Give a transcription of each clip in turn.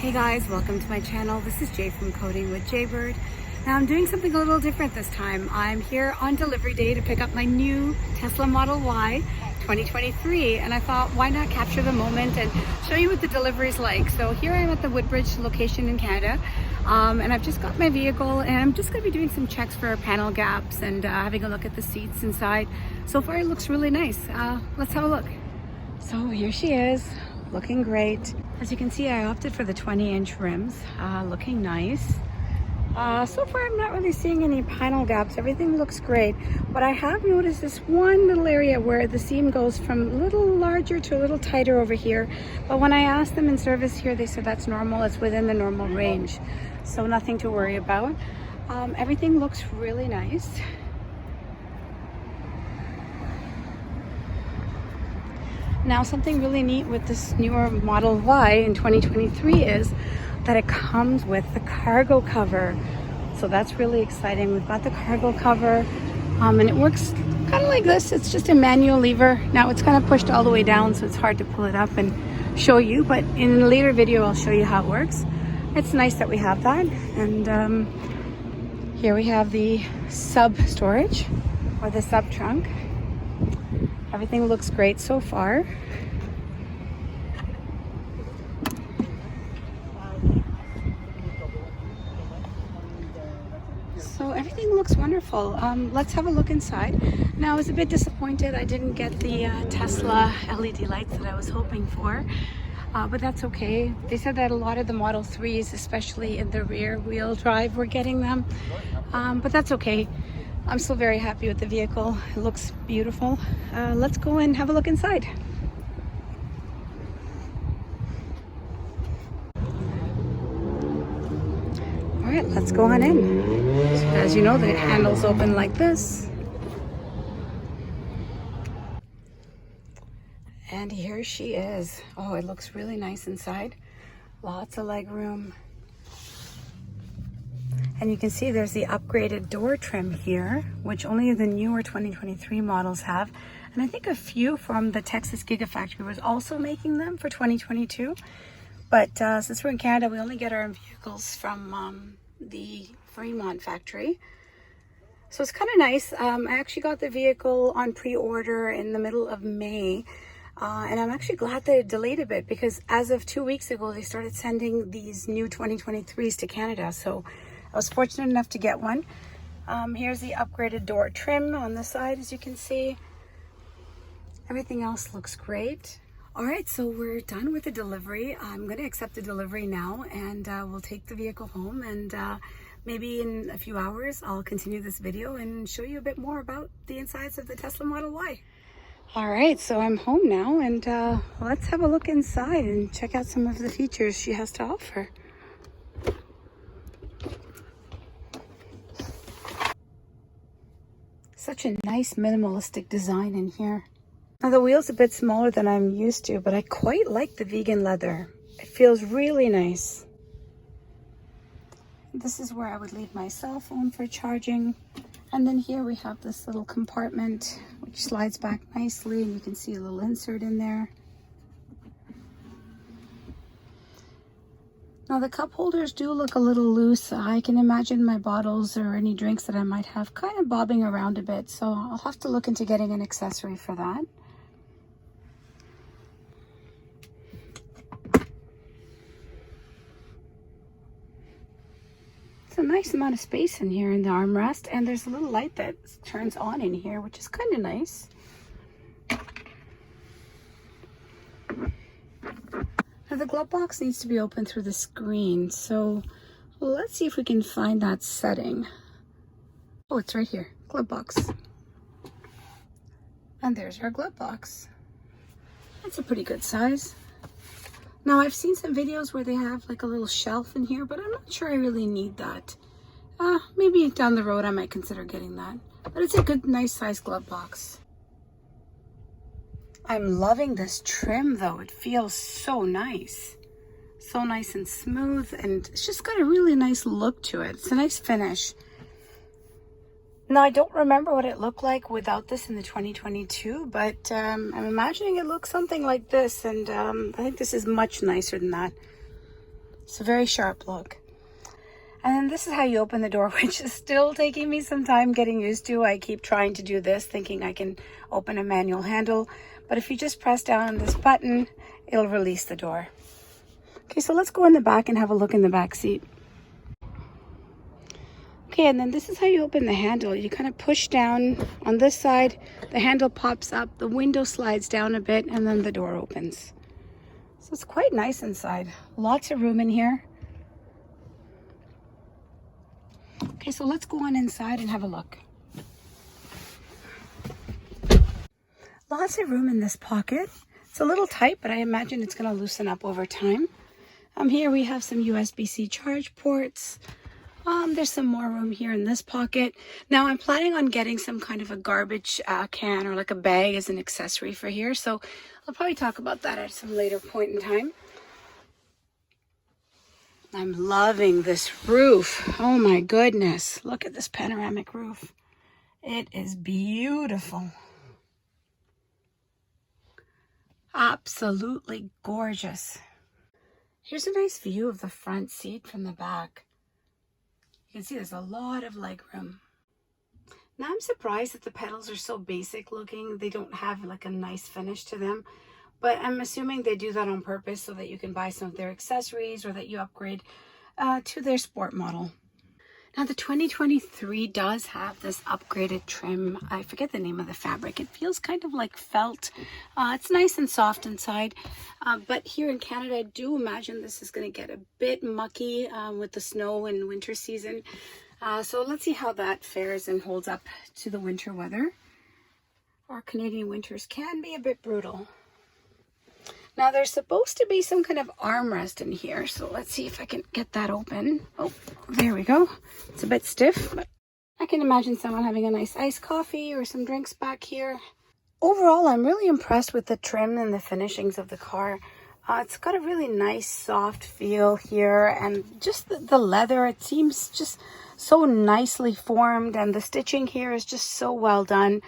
Hey guys, welcome to my channel. This is Jay from Coding with Jaybird. Now I'm doing something a little different this time. I'm here on delivery day to pick up my new Tesla Model Y 2023, and I thought why not capture the moment and show you what the delivery is like. So here I am at the Woodbridge location in Canada, and I've just got my vehicle and I'm just going to be doing some checks for panel gaps and having a look at the seats inside. So far it looks really nice. Let's have a look. So here she is, looking great. As you can see, I opted for the 20-inch rims, looking nice. So far I'm not really seeing any panel gaps. Everything looks great, but I have noticed this one little area where the seam goes from a little larger to a little tighter over here. But when I asked them in service here, they said that's normal. It's within the normal range, so nothing to worry about. Everything looks really nice. Now, something really neat with this newer Model Y in 2023 is that it comes with the cargo cover. So that's really exciting. We've got the cargo cover, and it works kind of like this. It's just a manual lever. Now it's kind of pushed all the way down, so it's hard to pull it up and show you, but in a later video I'll show you how it works. It's nice that we have that. And here we have the sub storage, or the sub trunk. Everything looks great so far. So everything looks wonderful. Let's have a look inside. Now I was a bit disappointed I didn't get the Tesla LED lights that I was hoping for, but that's okay. They said that a lot of the Model 3s, especially in the rear wheel drive, were getting them, but that's okay. I'm still very happy with the vehicle. It looks beautiful. Let's go and have a look inside. All right, let's go on in. So as you know, the handles open like this. And here she is. Oh, it looks really nice inside. Lots of leg room. And you can see there's the upgraded door trim here, which only the newer 2023 models have. And I think a few from the Texas Gigafactory was also making them for 2022. But since we're in Canada, we only get our vehicles from the Fremont factory. So it's kind of nice. I actually got the vehicle on pre-order in the middle of May. And I'm actually glad they delayed a bit, because as of 2 weeks ago, they started sending these new 2023s to Canada. So I was fortunate enough to get one. Here's the upgraded door trim on the side, as you can see. Everything else looks great. All right, so we're done with the delivery. I'm going to accept the delivery now, and we'll take the vehicle home, and maybe in a few hours I'll continue this video and show you a bit more about the insides of the Tesla Model Y. All right, so I'm home now, and let's have a look inside and check out some of the features she has to offer. Such a nice minimalistic design in here. Now the wheel's a bit smaller than I'm used to, but I quite like the vegan leather. It feels really nice. This is where I would leave my cell phone for charging. And then here we have this little compartment which slides back nicely, and you can see a little insert in there. Now the cup holders do look a little loose. I can imagine my bottles or any drinks that I might have kind of bobbing around a bit, so I'll have to look into getting an accessory for that. It's a nice amount of space in here in the armrest, and there's a little light that turns on in here, which is kind of nice. Now the glove box needs to be opened through the screen, so let's see if we can find that setting. Oh, it's right here, glove box. And there's our glove box. That's a pretty good size. Now I've seen some videos where they have like a little shelf in here, but I'm not sure I really need that. Maybe down the road I might consider getting that. But it's a good, nice size glove box. I'm loving this trim though. It feels so nice. So nice and smooth, and it's just got a really nice look to it. It's a nice finish. Now, I don't remember what it looked like without this in the 2022, but I'm imagining it looks something like this, and I think this is much nicer than that. It's a very sharp look. And then this is how you open the door, which is still taking me some time getting used to. I keep trying to do this, thinking I can open a manual handle. But if you just press down on this button, it'll release the door. Okay, so let's go in the back and have a look in the back seat. Okay, and then this is how you open the handle. You kind of push down on this side, the handle pops up, the window slides down a bit, and then the door opens. So it's quite nice inside. Lots of room in here. Okay, so let's go on inside and have a look. Lots of room in this pocket. It's a little tight, but I imagine it's going to loosen up over time. Here we have some USB-C charge ports. There's some more room here in this pocket. Now I'm planning on getting some kind of a garbage can or like a bag as an accessory for here. So I'll probably talk about that at some later point in time. I'm loving this roof. Oh my goodness. Look at this panoramic roof. It is beautiful. Absolutely gorgeous. Here's a nice view of the front seat from the back. You can see there's a lot of leg room. Now I'm surprised that the pedals are so basic looking. They don't have like a nice finish to them. But I'm assuming they do that on purpose so that you can buy some of their accessories or that you upgrade to their sport model. Now the 2023 does have this upgraded trim. I forget the name of the fabric. It feels kind of like felt. It's nice and soft inside. But here in Canada, I do imagine this is going to get a bit mucky with the snow and winter season. So let's see how that fares and holds up to the winter weather. Our Canadian winters can be a bit brutal. Now there's supposed to be some kind of armrest in here, so let's see if I can get that open. Oh, there we go. It's a bit stiff, but I can imagine someone having a nice iced coffee or some drinks back here. Overall, I'm really impressed with the trim and the finishings of the car. It's got a really nice soft feel here, and just the leather, it seems just so nicely formed, and the stitching here is just so well done.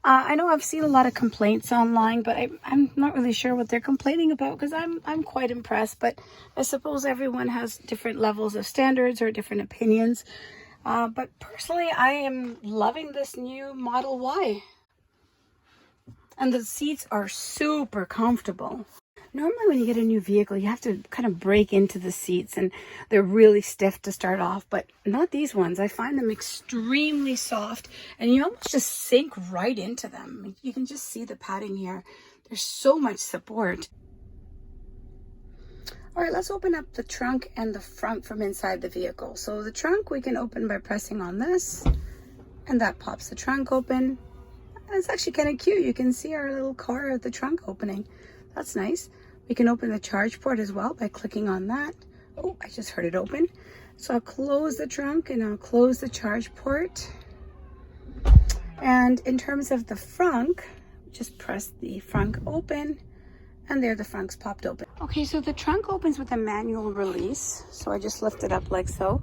I know I've seen a lot of complaints online, but I'm not really sure what they're complaining about because I'm quite impressed. But I suppose everyone has different levels of standards or different opinions. But personally, I am loving this new Model Y. And the seats are super comfortable. Normally when you get a new vehicle, you have to kind of break into the seats and they're really stiff to start off, but not these ones. I find them extremely soft and you almost just sink right into them. You can just see the padding here. There's so much support. All right, let's open up the trunk and the front from inside the vehicle. So the trunk we can open by pressing on this, and that pops the trunk open. And it's actually kind of cute. You can see our little car at the trunk opening. That's nice. We can open the charge port as well by clicking on that. Oh, I just heard it open. So I'll close the trunk and I'll close the charge port. And in terms of the frunk, just press the frunk open, and there the frunk's popped open. Okay, so the trunk opens with a manual release. So I just lift it up like so.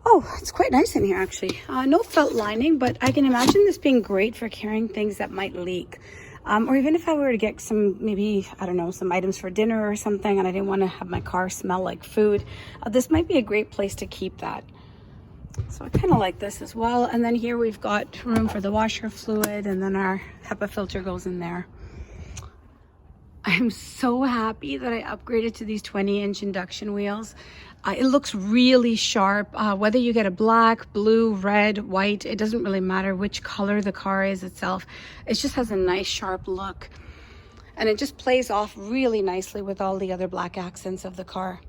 Oh, it's quite nice in here actually. No felt lining, but I can imagine this being great for carrying things that might leak. Or even if I were to get some, maybe, I don't know, some items for dinner or something, and I didn't want to have my car smell like food, this might be a great place to keep that. So I kind of like this as well. And then here we've got room for the washer fluid, and then our HEPA filter goes in there. I'm so happy that I upgraded to these 20-inch induction wheels. It looks really sharp. Whether you get a black, blue, red, white, it doesn't really matter which color the car is itself. It just has a nice sharp look. And it just plays off really nicely with all the other black accents of the car.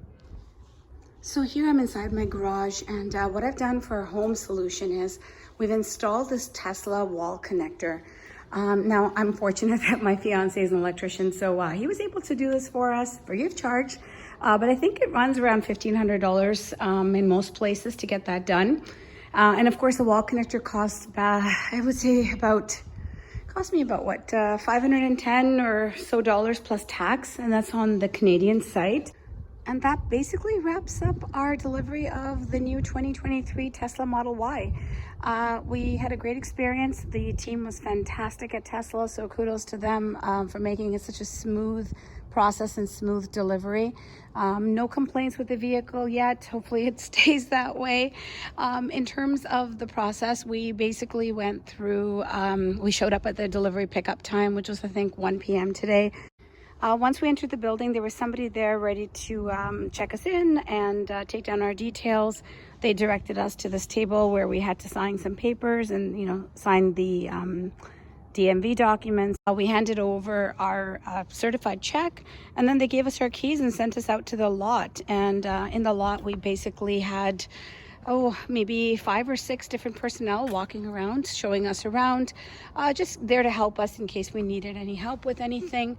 So here I'm inside my garage, and what I've done for a home solution is we've installed this Tesla wall connector. Now I'm fortunate that my fiance is an electrician, so he was able to do this for us free of charge. But I think it runs around $1,500 in most places to get that done. And of course, the wall connector costs, I would say cost me about what, $510 or so plus tax, and that's on the Canadian site. And that basically wraps up our delivery of the new 2023 Tesla Model Y. We had a great experience. The team was fantastic at Tesla, so kudos to them for making it such a smooth process and smooth delivery. No complaints with the vehicle yet. Hopefully it stays that way. In terms of the process, we basically went through, we showed up at the delivery pickup time, which was I think 1 p.m. today. Once we entered the building, there was somebody there ready to check us in and take down our details. They directed us to this table where we had to sign some papers and, you know, sign the DMV documents. We handed over our certified check, and then they gave us our keys and sent us out to the lot. And in the lot, we basically had maybe 5 or 6 different personnel walking around, showing us around, just there to help us in case we needed any help with anything.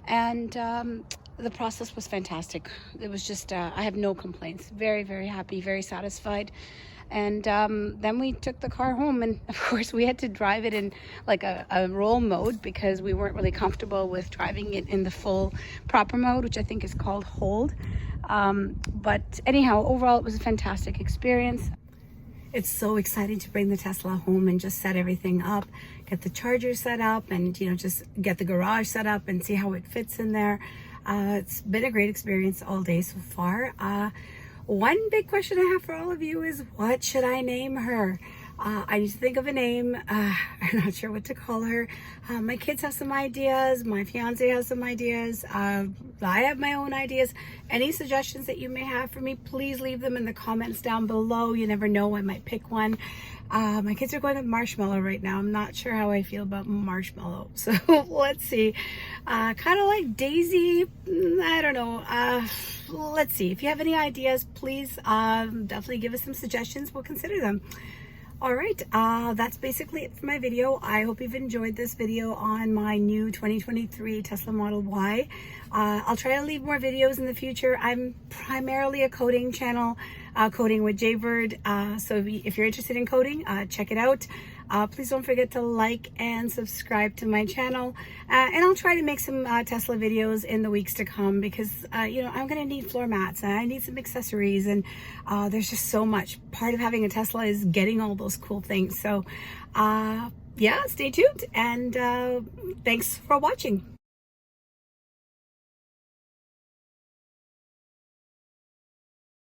And the process was fantastic. It was just, I have no complaints. Very, very happy, very satisfied. And then we took the car home, and of course we had to drive it in like a roll mode because we weren't really comfortable with driving it in the full proper mode, which I think is called hold. But anyhow, overall it was a fantastic experience. It's so exciting to bring the Tesla home and just set everything up, get the charger set up, and you know, just get the garage set up and see how it fits in there. It's been a great experience all day so far. One big question I have for all of you is, what should I name her? I need to think of a name. I'm not sure what to call her. My kids have some ideas. My fiance has some ideas. I have my own ideas. Any suggestions that you may have for me, please leave them in the comments down below. You never know, I might pick one. My kids are going with Marshmallow right now. I'm not sure how I feel about Marshmallow. So let's see. Kind of like Daisy. I don't know. Let's see. If you have any ideas, please definitely give us some suggestions. We'll consider them. All right, that's basically it for my video. I hope you've enjoyed this video on my new 2023 Tesla Model Y. I'll try to leave more videos in the future. I'm primarily a coding channel, coding with Jaybird. So if you're interested in coding, check it out. Please don't forget to like and subscribe to my channel. And I'll try to make some Tesla videos in the weeks to come because, you know, I'm going to need floor mats and I need some accessories, and there's just so much. Part of having a Tesla is getting all those cool things. So, yeah, stay tuned, and thanks for watching.